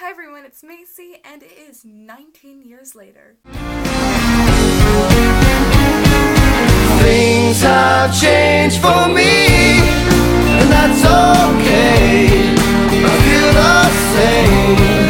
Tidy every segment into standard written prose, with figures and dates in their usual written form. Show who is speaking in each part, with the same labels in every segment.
Speaker 1: Hi everyone, it's Macy, and it is 19 years later.
Speaker 2: Things have changed for me, and that's okay. I feel the same.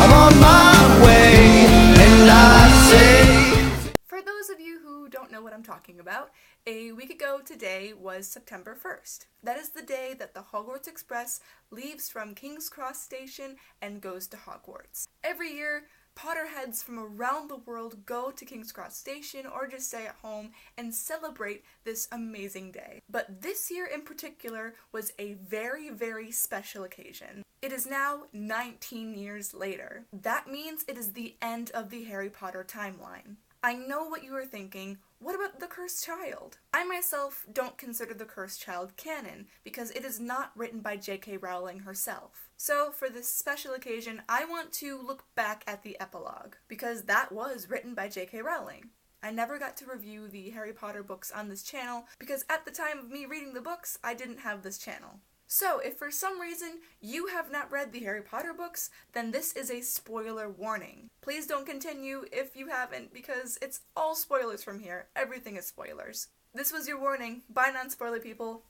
Speaker 2: I'm on my way, and I say.
Speaker 1: For those of you who don't know what I'm talking about, a week ago today was September 1st. That is the day that the Hogwarts Express leaves from King's Cross Station and goes to Hogwarts. Every year, Potterheads from around the world go to King's Cross Station or just stay at home and celebrate this amazing day. But this year in particular was a very, very special occasion. It is now 19 years later. That means it is the end of the Harry Potter timeline. I know what you are thinking, what about the Cursed Child? I myself don't consider the Cursed Child canon because it is not written by J.K. Rowling herself. So for this special occasion, I want to look back at the epilogue because that was written by J.K. Rowling. I never got to review the Harry Potter books on this channel because at the time of me reading the books, I didn't have this channel. So, if for some reason you have not read the Harry Potter books, then this is a spoiler warning. Please don't continue if you haven't, because it's all spoilers from here. Everything is spoilers. This was your warning. Bye, non-spoiler people.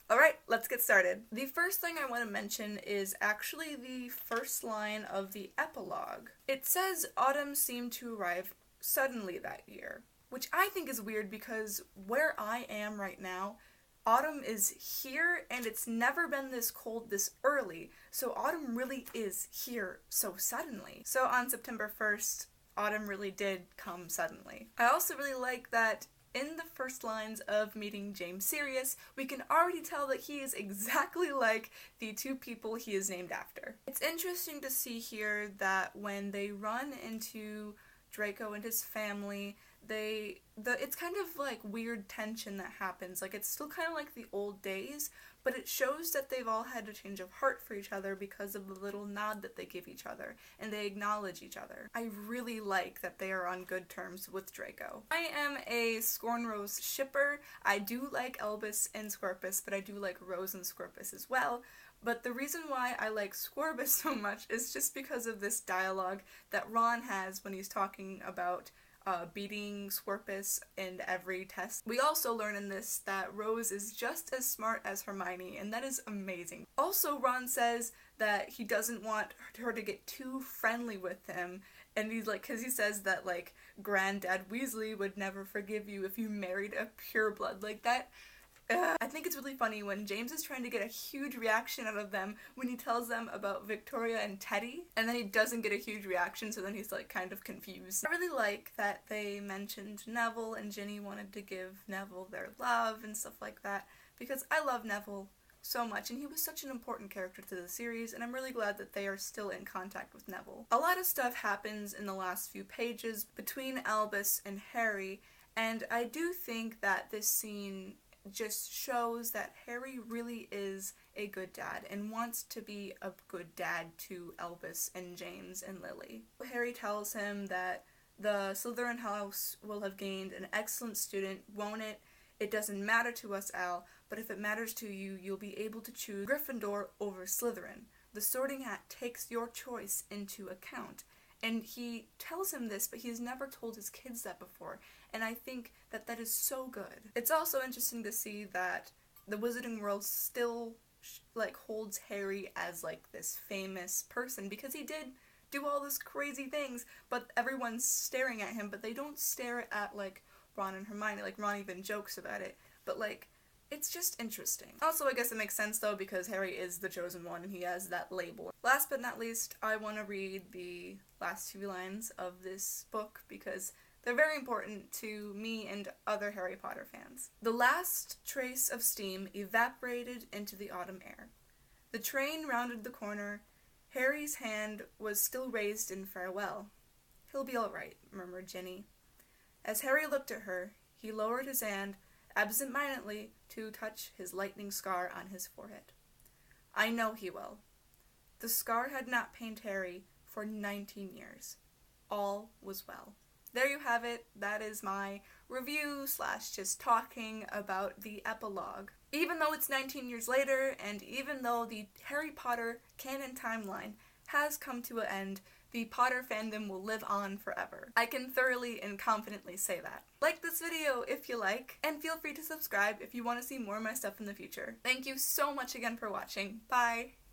Speaker 1: Alright, let's get started. The first thing I want to mention is actually the first line of the epilogue. It says autumn seemed to arrive suddenly that year, which I think is weird because where I am right now, autumn is here, and it's never been this cold this early, so autumn really is here so suddenly. So on September 1st, autumn really did come suddenly. I also really like that in the first lines of meeting James Sirius, we can already tell that he is exactly like the two people he is named after. It's interesting to see here that when they run into Draco and his family, it's kind of like weird tension that happens. Like, it's still kind of like the old days, but it shows that they've all had a change of heart for each other because of the little nod that they give each other, and they acknowledge each other. I really like that they are on good terms with Draco. I am a Scorn-Rose shipper. I do like Albus and Scorpus, but I do like Rose and Scorpus as well. But the reason why I like Scorbus so much is just because of this dialogue that Ron has when he's talking about beating Scorpus in every test. We also learn in this that Rose is just as smart as Hermione, and that is amazing. Also, Ron says that he doesn't want her to get too friendly with him, and he's like, because he says that, like, Granddad Weasley would never forgive you if you married a pureblood. Like, that I think it's really funny when James is trying to get a huge reaction out of them when he tells them about Victoria and Teddy, and then he doesn't get a huge reaction, so then he's like kind of confused. I really like that they mentioned Neville, and Ginny wanted to give Neville their love and stuff like that, because I love Neville so much, and he was such an important character to the series, and I'm really glad that they are still in contact with Neville. A lot of stuff happens in the last few pages between Albus and Harry, and I do think that this scene just shows that Harry really is a good dad and wants to be a good dad to Albus and James and Lily. Harry tells him that the Slytherin house will have gained an excellent student, won't it? It doesn't matter to us, Al, but if it matters to you, you'll be able to choose Gryffindor over Slytherin. The Sorting Hat takes your choice into account. And he tells him this, but he's never told his kids that before, and I think that that is so good. It's also interesting to see that the Wizarding World still, holds Harry as, this famous person, because he did do all these crazy things, but everyone's staring at him, but they don't stare at, Ron and Hermione. Ron even jokes about it, but, it's just interesting. Also, I guess it makes sense, though, because Harry is the chosen one, and he has that label. Last but not least, I want to read the last few lines of this book, because they're very important to me and other Harry Potter fans. The last trace of steam evaporated into the autumn air. The train rounded the corner. Harry's hand was still raised in farewell. "He'll be all right," murmured Ginny. As Harry looked at her, he lowered his hand absent-mindedly to touch his lightning scar on his forehead. "I know he will." The scar had not pained Harry for 19 years. All was well. There you have it. That is my review / just talking about the epilogue. Even though it's 19 years later, and even though the Harry Potter canon timeline has come to an end. The Potter fandom will live on forever. I can thoroughly and confidently say that. Like this video if you like, and feel free to subscribe if you want to see more of my stuff in the future. Thank you so much again for watching. Bye!